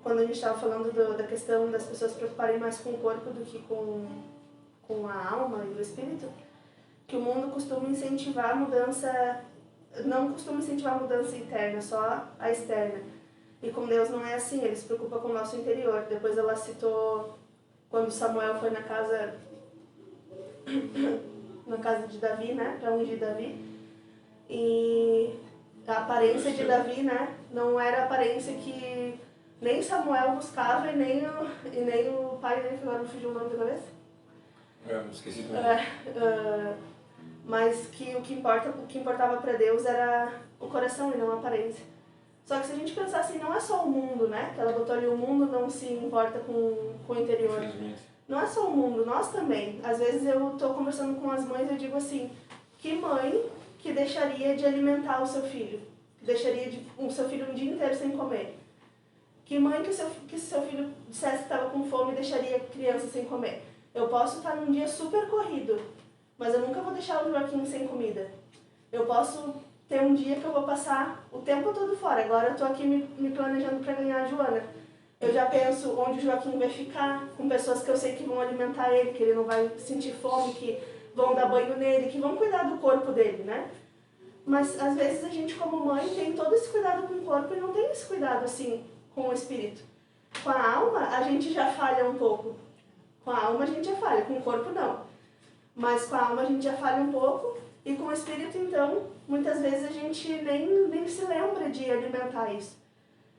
quando a gente estava falando da questão das pessoas se preocuparem mais com o corpo do que com a alma e o espírito, que o mundo costuma incentivar a mudança, não costuma incentivar a mudança interna, só a externa. E com Deus não é assim, Ele se preocupa com o nosso interior. Depois ela citou quando Samuel foi na casa de Davi, né, para ungir Davi, e a aparência de Davi, né, não era a aparência que nem Samuel buscava e nem o pai dele, que agora não fugiu o nome da cabeça. Esqueci também. Mas que o que importava para Deus era o coração e não a aparência. Só que se a gente pensar assim, não é só o mundo, né, que ela botou ali, o mundo não se importa com o interior. Não é só o mundo, nós também. Às vezes eu estou conversando com as mães e eu digo assim, que mãe que deixaria de alimentar o seu filho? Que deixaria o seu filho um dia inteiro sem comer? Que mãe que seu filho dissesse que estava com fome e deixaria a criança sem comer? Eu posso estar num dia super corrido, mas eu nunca vou deixar o Joaquim sem comida. Eu posso ter um dia que eu vou passar o tempo todo fora. Agora eu estou aqui me planejando para ganhar a Joana. Eu já penso onde o Joaquim vai ficar, com pessoas que eu sei que vão alimentar ele, que ele não vai sentir fome, que vão dar banho nele, que vão cuidar do corpo dele, né? Mas às vezes a gente como mãe tem todo esse cuidado com o corpo e não tem esse cuidado assim com o espírito. Com a alma a gente já falha um pouco. Com a alma a gente já falha, com o corpo não. Mas com a alma a gente já falha um pouco e com o espírito então muitas vezes a gente nem se lembra de alimentar isso.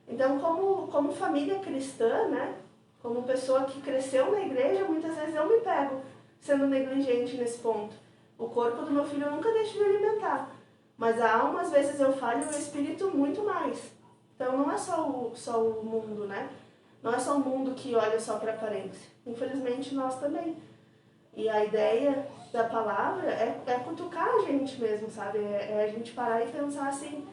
Então como família cristã, né? Como pessoa que cresceu na igreja, muitas vezes eu me pego sendo negligente nesse ponto. O corpo do meu filho eu nunca deixo de alimentar. Mas a alma, às vezes, eu falho e o espírito muito mais. Então, não é só o mundo, né? Não é só o mundo que olha só para a aparência. Infelizmente, nós também. E a ideia da palavra é cutucar a gente mesmo, sabe? É a gente parar e pensar assim,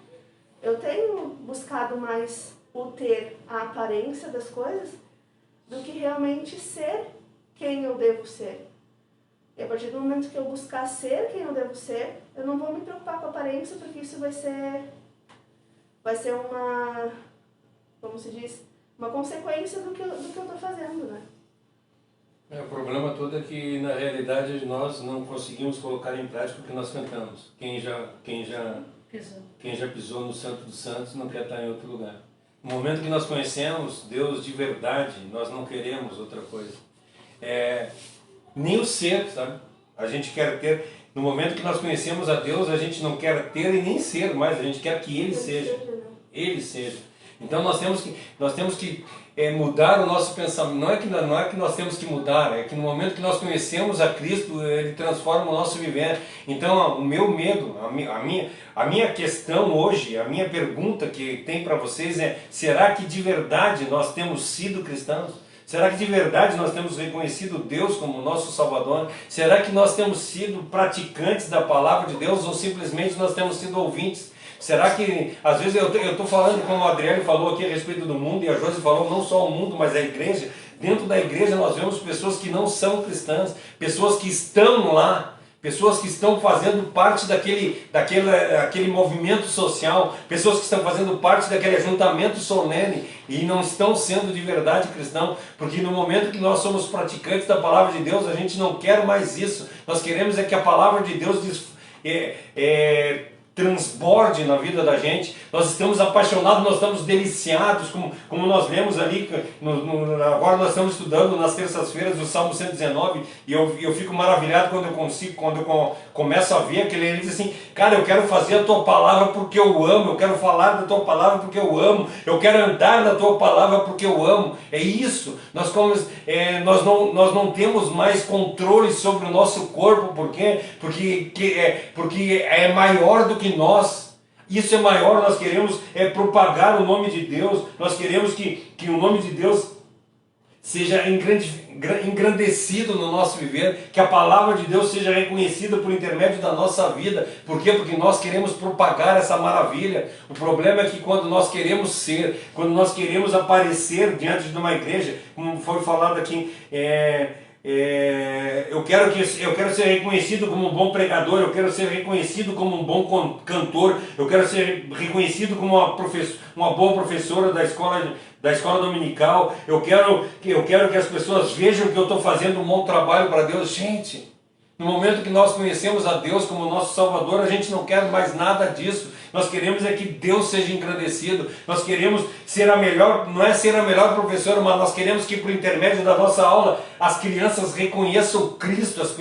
eu tenho buscado mais o ter, a aparência das coisas, do que realmente ser quem eu devo ser. E a partir do momento que eu buscar ser quem eu devo ser, eu não vou me preocupar com a aparência, porque isso vai ser uma, como se diz, uma consequência do que eu estou fazendo, né? O problema todo é que, na realidade, nós não conseguimos colocar em prática o que nós cantamos. Quem já pisou no Santo dos Santos não quer estar em outro lugar. No momento que nós conhecemos Deus de verdade, nós não queremos outra coisa. Nem o ser, sabe? A gente quer ter... No momento que nós conhecemos a Deus, a gente não quer ter e nem ser mais, a gente quer que Ele seja. Ele seja. Então nós temos que mudar o nosso pensamento. Não é que nós temos que mudar, é que no momento que nós conhecemos a Cristo, Ele transforma o nosso viver. Então o meu medo, a minha questão hoje, a minha pergunta que tem para vocês é: será que de verdade nós temos sido cristãos? Será que de verdade nós temos reconhecido Deus como nosso Salvador? Será que nós temos sido praticantes da palavra de Deus ou simplesmente nós temos sido ouvintes? Será que, às vezes, eu estou falando como o Adriano falou aqui a respeito do mundo, e a Josi falou não só o mundo, mas a igreja. Dentro da igreja nós vemos pessoas que não são cristãs, pessoas que estão lá, pessoas que estão fazendo parte daquele movimento social, pessoas que estão fazendo parte daquele ajuntamento solene e não estão sendo de verdade cristão, porque no momento que nós somos praticantes da palavra de Deus, a gente não quer mais isso. Nós queremos que a palavra de Deus transborde na vida da gente. Nós estamos apaixonados, nós estamos deliciados, como nós lemos ali, agora nós estamos estudando nas terças-feiras o Salmo 119, e eu fico maravilhado quando eu começo a ver aquele, ele diz assim: cara, eu quero fazer a tua palavra porque eu amo, eu quero falar da tua palavra porque eu amo, eu quero andar na tua palavra porque eu amo. É isso, nós não temos mais controle sobre o nosso corpo. Por quê? Porque é maior do que nós. Isso é maior. Nós queremos propagar o nome de Deus. Nós queremos que o nome de Deus seja engrandecido no nosso viver, que a palavra de Deus seja reconhecida por intermédio da nossa vida. Por quê? Porque nós queremos propagar essa maravilha. O problema é que quando nós queremos ser, quando nós queremos aparecer diante de uma igreja, como foi falado aqui, eu quero ser reconhecido como um bom pregador, eu quero ser reconhecido como um bom cantor, eu quero ser reconhecido como uma boa professora da escola dominical, eu quero que as pessoas vejam que eu estou fazendo um bom trabalho para Deus. Gente, no momento que nós conhecemos a Deus como nosso Salvador, a gente não quer mais nada disso. Nós queremos que Deus seja engrandecido. Nós queremos ser não é ser a melhor professora, mas nós queremos que por intermédio da nossa aula as crianças reconheçam Cristo, as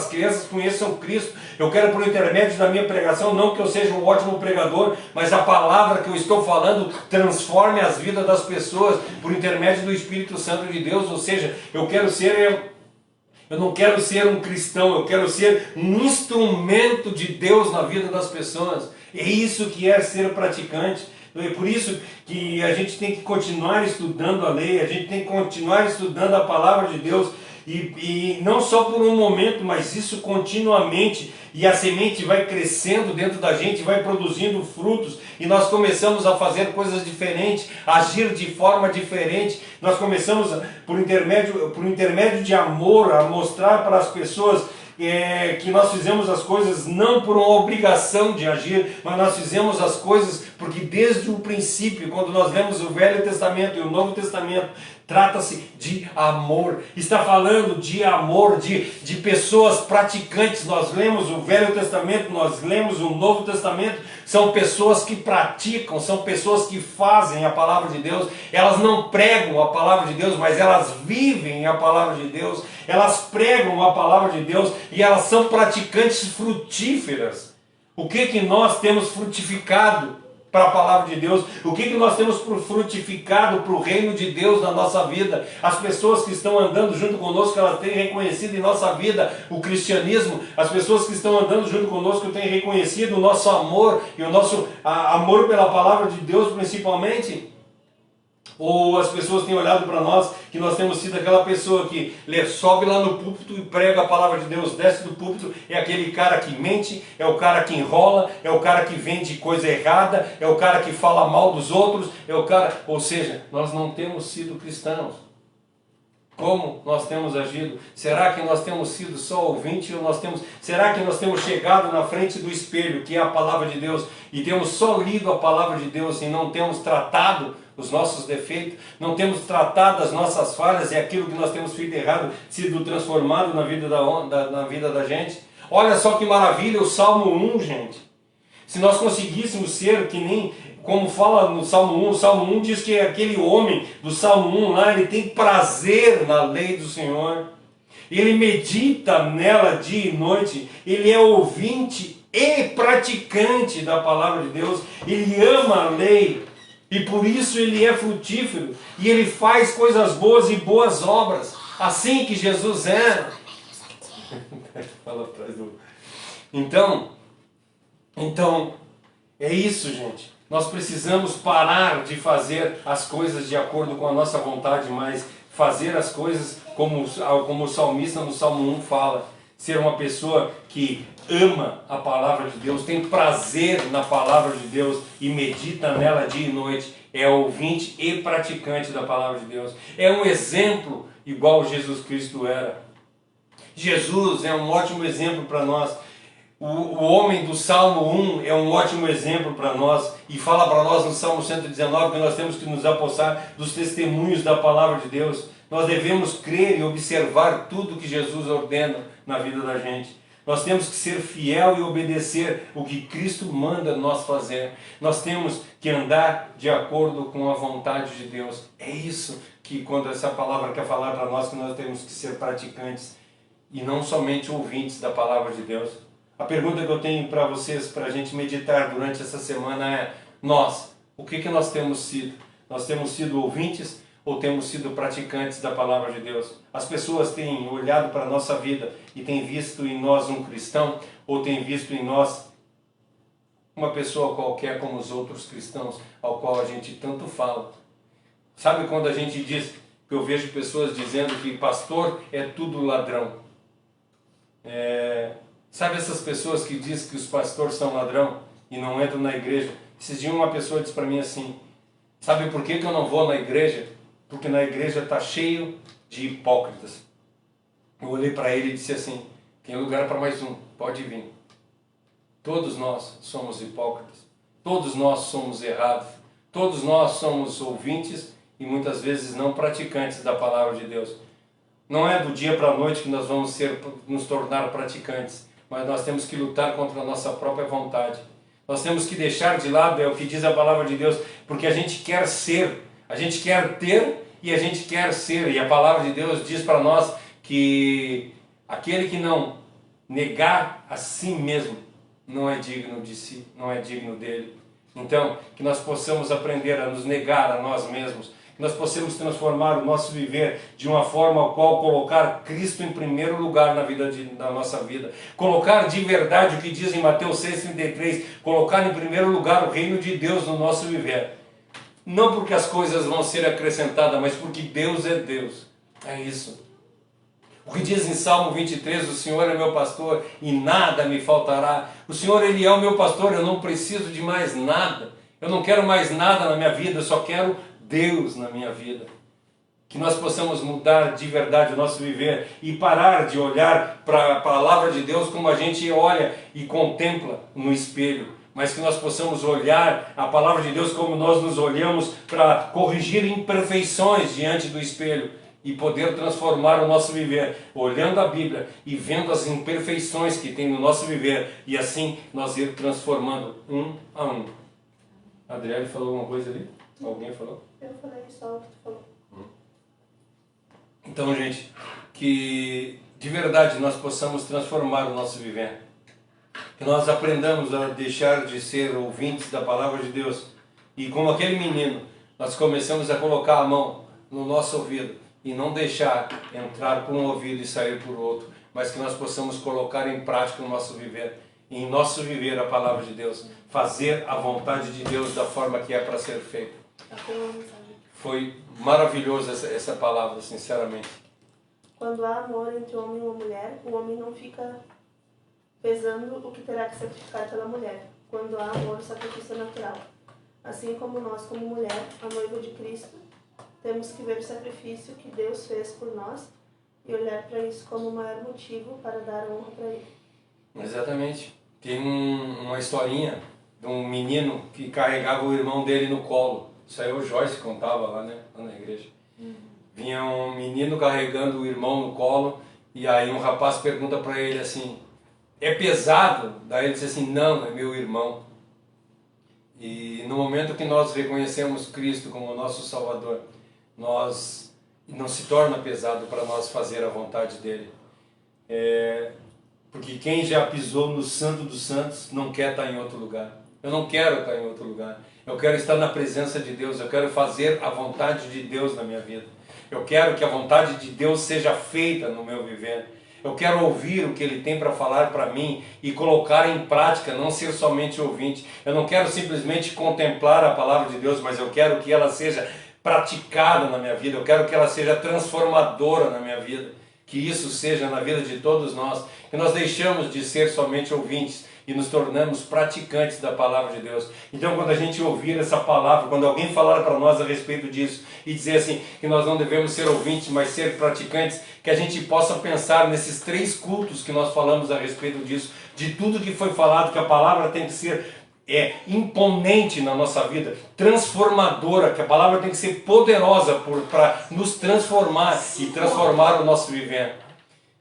crianças conheçam Cristo. Eu quero por intermédio da minha pregação, não que eu seja um ótimo pregador, mas a palavra que eu estou falando transforme as vidas das pessoas por intermédio do Espírito Santo de Deus. Ou seja, eu não quero ser um cristão, eu quero ser um instrumento de Deus na vida das pessoas. É isso que é ser praticante. É por isso que a gente tem que continuar estudando a lei, a gente tem que continuar estudando a palavra de Deus, e não só por um momento, mas isso continuamente, e a semente vai crescendo dentro da gente, vai produzindo frutos, e nós começamos a fazer coisas diferentes, agir de forma diferente. Nós começamos, por intermédio de amor, a mostrar para as pessoas que nós fizemos as coisas não por uma obrigação de agir, mas nós fizemos as coisas porque desde o princípio, quando nós lemos o Velho Testamento e o Novo Testamento, trata-se de amor. Está falando de amor, de pessoas praticantes. Nós lemos o Velho Testamento, nós lemos o Novo Testamento. São pessoas que praticam, são pessoas que fazem a palavra de Deus. Elas não pregam a palavra de Deus, mas elas vivem a palavra de Deus. Elas pregam a palavra de Deus e elas são praticantes frutíferas. O que nós temos frutificado para a palavra de Deus? O que nós temos frutificado para o reino de Deus na nossa vida? As pessoas que estão andando junto conosco, elas têm reconhecido em nossa vida o cristianismo. As pessoas que estão andando junto conosco têm reconhecido o nosso amor e o nosso amor pela palavra de Deus principalmente. Ou as pessoas têm olhado para nós, que nós temos sido aquela pessoa que sobe lá no púlpito e prega a palavra de Deus, desce do púlpito, é aquele cara que mente, é o cara que enrola, é o cara que vende coisa errada, é o cara que fala mal dos outros, ou seja, nós não temos sido cristãos. Como nós temos agido? Será que nós temos sido só ouvinte ou será que nós temos chegado na frente do espelho, que é a palavra de Deus, e temos só lido a palavra de Deus e não temos tratado os nossos defeitos, não temos tratado as nossas falhas e aquilo que nós temos feito errado sido transformado na vida da gente? Olha só que maravilha o Salmo 1, gente. Se nós conseguíssemos ser que nem, como fala no Salmo 1, o Salmo 1 diz que aquele homem do Salmo 1 lá, ele tem prazer na lei do Senhor, ele medita nela dia e noite, ele é ouvinte e praticante da palavra de Deus, ele ama a lei, e por isso ele é frutífero, e ele faz coisas boas e boas obras, assim que Jesus era. Fala atrás do... Então, é isso, gente. Nós precisamos parar de fazer as coisas de acordo com a nossa vontade, mas fazer as coisas como o salmista no Salmo 1 fala. Ser uma pessoa que ama a palavra de Deus, tem prazer na palavra de Deus e medita nela dia e noite. É ouvinte e praticante da palavra de Deus. É um exemplo igual Jesus Cristo era. Jesus é um ótimo exemplo para nós. O homem do Salmo 1 é um ótimo exemplo para nós e fala para nós no Salmo 119 que nós temos que nos apossar dos testemunhos da palavra de Deus. Nós devemos crer e observar tudo que Jesus ordena na vida da gente. Nós temos que ser fiel e obedecer o que Cristo manda nós fazer. Nós temos que andar de acordo com a vontade de Deus. É isso que quando essa palavra quer falar para nós, que nós temos que ser praticantes e não somente ouvintes da palavra de Deus. A pergunta que eu tenho para vocês, para a gente meditar durante essa semana é: o que nós temos sido? Nós temos sido ouvintes ou temos sido praticantes da palavra de Deus? As pessoas têm olhado para a nossa vida e têm visto em nós um cristão ou têm visto em nós uma pessoa qualquer como os outros cristãos ao qual a gente tanto fala? Sabe quando a gente diz, que eu vejo pessoas dizendo que pastor é tudo ladrão? Sabe essas pessoas que dizem que os pastores são ladrão e não entram na igreja? Esses dias uma pessoa disse para mim assim: sabe por que eu não vou na igreja? Porque na igreja está cheio de hipócritas. Eu olhei para ele e disse assim: tem lugar para mais um, pode vir. Todos nós somos hipócritas, todos nós somos errados, todos nós somos ouvintes e muitas vezes não praticantes da palavra de Deus. Não é do dia para a noite que nós vamos nos tornar praticantes, mas nós temos que lutar contra a nossa própria vontade. Nós temos que deixar de lado, é o que diz a palavra de Deus, porque a gente quer ser, a gente quer ter e a gente quer ser. E a palavra de Deus diz para nós que aquele que não negar a si mesmo não é digno de si, não é digno dele. Então, que nós possamos aprender a nos negar a nós mesmos, que nós possamos transformar o nosso viver de uma forma ao qual colocar Cristo em primeiro lugar na nossa vida. Colocar de verdade o que diz em Mateus 6,33, colocar em primeiro lugar o reino de Deus no nosso viver. Não porque as coisas vão ser acrescentadas, mas porque Deus é Deus. É isso. O que diz em Salmo 23, o Senhor é meu pastor e nada me faltará. O Senhor, Ele é o meu pastor, eu não preciso de mais nada. Eu não quero mais nada na minha vida, eu só quero Deus na minha vida. Que nós possamos mudar de verdade o nosso viver e parar de olhar para a palavra de Deus como a gente olha e contempla no espelho, mas que nós possamos olhar a palavra de Deus como nós nos olhamos para corrigir imperfeições diante do espelho e poder transformar o nosso viver, olhando a Bíblia e vendo as imperfeições que tem no nosso viver, e assim nós ir transformando um a um. A Adriele falou alguma coisa ali? Alguém falou? Eu falei só o que tu falou. Então, gente, que de verdade nós possamos transformar o nosso viver. Que nós aprendamos a deixar de ser ouvintes da palavra de Deus. E como aquele menino, nós começamos a colocar a mão no nosso ouvido e não deixar entrar por um ouvido e sair por outro. Mas que nós possamos colocar em prática o nosso viver. E em nosso viver a palavra de Deus. Fazer a vontade de Deus da forma que é para ser feita. Foi maravilhoso essa palavra, sinceramente. Quando há amor entre o homem e uma mulher, o homem não fica pesando o que terá que sacrificar pela mulher. Quando há amor, o sacrifício é natural. Assim como nós, como mulher, a noiva de Cristo, temos que ver o sacrifício que Deus fez por nós e olhar para isso como o maior motivo para dar honra para Ele. Exatamente. Tem uma historinha de um menino que carregava o irmão dele no colo. Isso aí o Joyce contava lá, né? Lá na igreja. Vinha um menino carregando o irmão no colo e aí um rapaz pergunta para ele assim, é pesado? Daí ele diz assim, não, é meu irmão. E no momento que nós reconhecemos Cristo como nosso Salvador, não se torna pesado para nós fazer a vontade dele. Porque quem já pisou no Santo dos Santos não quer estar em outro lugar. Eu não quero estar em outro lugar. Eu quero estar na presença de Deus. Eu quero fazer a vontade de Deus na minha vida. Eu quero que a vontade de Deus seja feita no meu viver. Eu quero ouvir o que Ele tem para falar para mim e colocar em prática, não ser somente ouvinte. Eu não quero simplesmente contemplar a palavra de Deus, mas eu quero que ela seja praticada na minha vida. Eu quero que ela seja transformadora na minha vida. Que isso seja na vida de todos nós. Que nós deixamos de ser somente ouvintes e nos tornamos praticantes da palavra de Deus. Então, quando a gente ouvir essa palavra, quando alguém falar para nós a respeito disso e dizer assim, que nós não devemos ser ouvintes, mas ser praticantes, que a gente possa pensar nesses 3 cultos que nós falamos a respeito disso, de tudo que foi falado, que a palavra tem que ser imponente na nossa vida, transformadora, que a palavra tem que ser poderosa para nos transformar e transformar o nosso viver.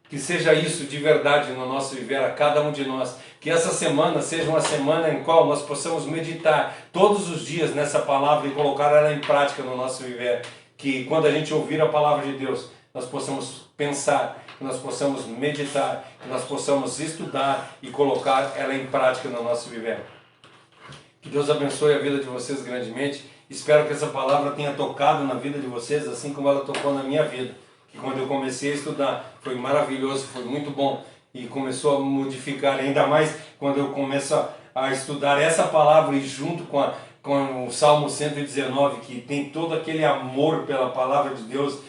Que seja isso de verdade no nosso viver, a cada um de nós. Que essa semana seja uma semana em qual nós possamos meditar todos os dias nessa palavra e colocar ela em prática no nosso viver. Que quando a gente ouvir a palavra de Deus, nós possamos pensar, que nós possamos meditar, que nós possamos estudar e colocar ela em prática no nosso viver. Que Deus abençoe a vida de vocês grandemente. Espero que essa palavra tenha tocado na vida de vocês, assim como ela tocou na minha vida. Que quando eu comecei a estudar, foi maravilhoso, foi muito bom. E começou a modificar, ainda mais quando eu começo a estudar essa palavra e junto com o Salmo 119, que tem todo aquele amor pela palavra de Deus,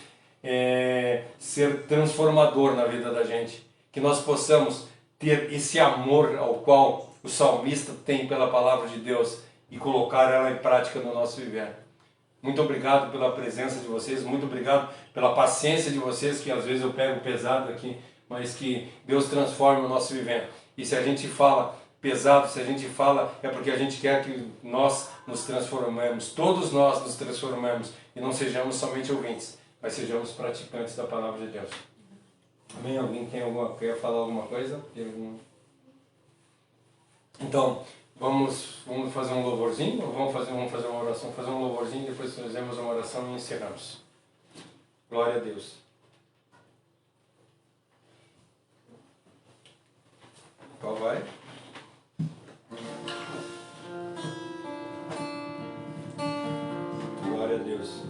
ser transformador na vida da gente. Que nós possamos ter esse amor ao qual o salmista tem pela palavra de Deus e colocar ela em prática no nosso viver. Muito obrigado pela presença de vocês, muito obrigado pela paciência de vocês, que às vezes eu pego pesado aqui, mas que Deus transforme o nosso viver. E se a gente fala pesado, se a gente fala, é porque a gente quer que nós nos transformemos, todos nós nos transformemos e não sejamos somente ouvintes, mas sejamos praticantes da palavra de Deus. Amém? Alguém quer falar alguma coisa? Então, vamos fazer um louvorzinho, ou vamos fazer uma oração, fazer um louvorzinho, depois fazemos uma oração e encerramos. Glória a Deus. Qual vai? Glória a Deus.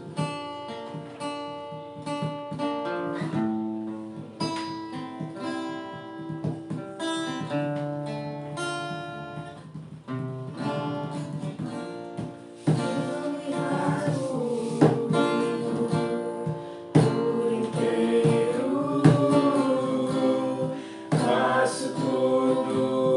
Faço tudo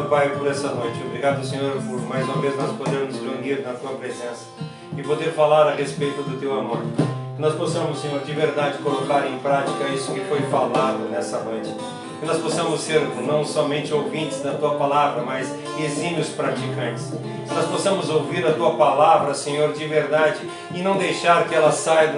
Pai, por essa noite. Obrigado, Senhor, por mais uma vez nós podermos nos reunir na Tua presença e poder falar a respeito do Teu amor. Que nós possamos, Senhor, de verdade colocar em prática isso que foi falado nessa noite. Que nós possamos ser não somente ouvintes da Tua Palavra, mas exímios praticantes. Que nós possamos ouvir a Tua Palavra, Senhor, de verdade, e não deixar que ela saia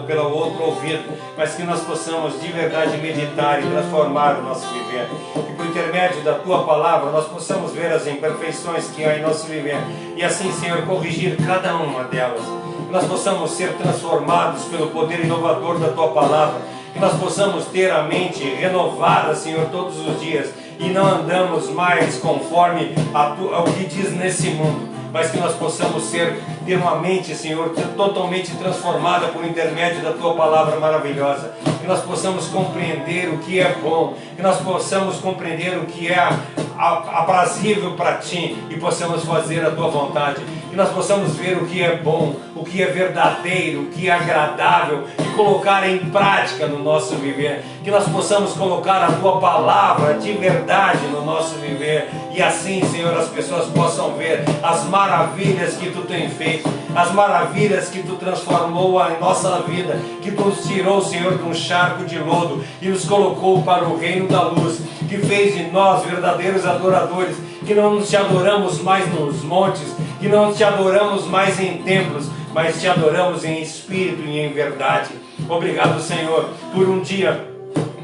pelo outro ouvido, mas que nós possamos de verdade meditar e transformar o nosso viver. Que por intermédio da Tua Palavra nós possamos ver as imperfeições que há em nosso viver e assim, Senhor, corrigir cada uma delas. Que nós possamos ser transformados pelo poder inovador da Tua Palavra. Que nós possamos ter a mente renovada, Senhor, todos os dias e não andamos mais conforme ao que diz nesse mundo, mas que nós possamos ter uma mente, Senhor, totalmente transformada por intermédio da Tua Palavra maravilhosa. Que nós possamos compreender o que é bom, que nós possamos compreender o que é aprazível para Ti e possamos fazer a Tua vontade. Que nós possamos ver o que é bom, o que é verdadeiro, o que é agradável e colocar em prática no nosso viver. Que nós possamos colocar a Tua Palavra de verdade no nosso viver e assim, Senhor, as pessoas possam ver as maravilhas que Tu tem feito, as maravilhas que Tu transformou a nossa vida, que Tu nos tirou, Senhor, de um charco de lodo e nos colocou para o reino da luz, que fez de nós verdadeiros adoradores, que não nos te adoramos mais nos montes, que não te adoramos mais em templos, mas te adoramos em espírito e em verdade. Obrigado, Senhor, por um dia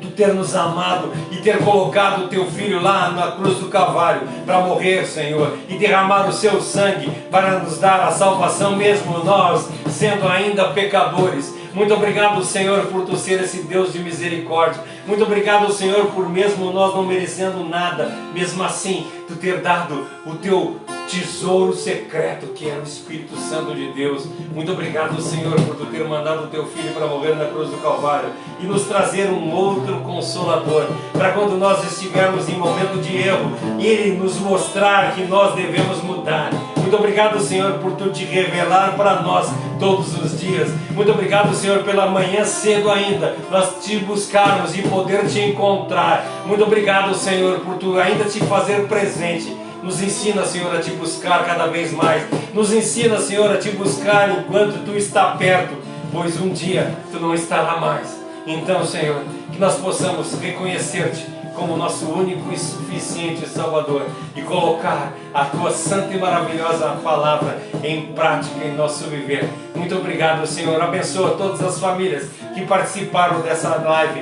Tu ter nos amado e ter colocado o Teu Filho lá na cruz do Calvário para morrer, Senhor, e derramar o Seu sangue para nos dar a salvação, mesmo nós sendo ainda pecadores. Muito obrigado, Senhor, por Tu ser esse Deus de misericórdia. Muito obrigado, Senhor, por mesmo nós não merecendo nada, mesmo assim, Tu ter dado o Teu tesouro secreto, que é o Espírito Santo de Deus. Muito obrigado, Senhor, por Tu ter mandado o Teu Filho para morrer na cruz do Calvário e nos trazer um outro Consolador, para quando nós estivermos em momento de erro, Ele nos mostrar que nós devemos mudar. Muito obrigado, Senhor, por Tu te revelar para nós todos os dias. Muito obrigado, Senhor, pela manhã cedo ainda, nós te buscarmos e poder te encontrar. Muito obrigado, Senhor, por Tu ainda te fazer presente. Nos ensina, Senhor, a Te buscar cada vez mais. Nos ensina, Senhor, a Te buscar enquanto Tu está perto, pois um dia Tu não estará mais. Então, Senhor, que nós possamos reconhecer-Te como nosso único e suficiente Salvador e colocar a Tua santa e maravilhosa palavra em prática em nosso viver. Muito obrigado, Senhor. Abençoa todas as famílias que participaram dessa live.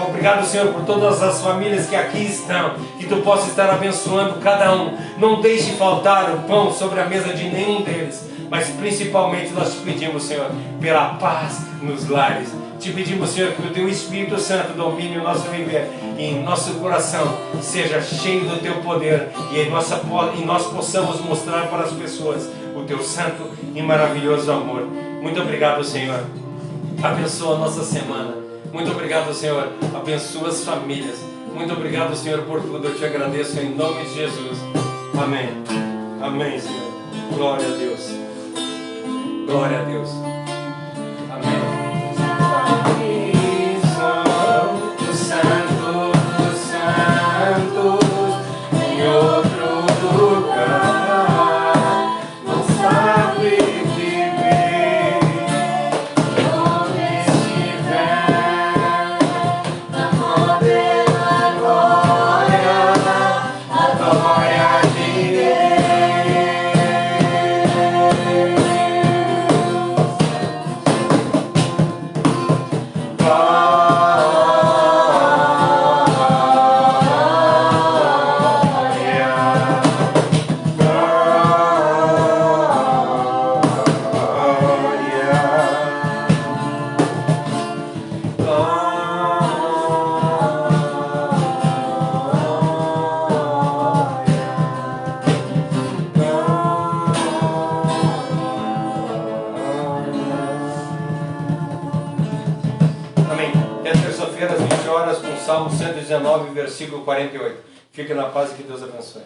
Obrigado, Senhor, por todas as famílias que aqui estão, que Tu possa estar abençoando cada um. Não deixe faltar o pão sobre a mesa de nenhum deles, mas principalmente nós te pedimos, Senhor, pela paz nos lares. Te pedimos, Senhor, que o Teu Espírito Santo domine o nosso viver e em nosso coração seja cheio do Teu poder e nós possamos mostrar para as pessoas o Teu santo e maravilhoso amor. Muito obrigado, Senhor. Abençoa a nossa semana. Muito obrigado, Senhor. Abençoa as famílias. Muito obrigado, Senhor, por tudo. Eu te agradeço em nome de Jesus. Amém. Amém, Senhor. Glória a Deus. Glória a Deus. Amém. Santo dos santos, em outro lugar, não sabe viver, onde estiver, na modela glória, a glória de Salmo 119, versículo 48. Fique na paz e que Deus abençoe.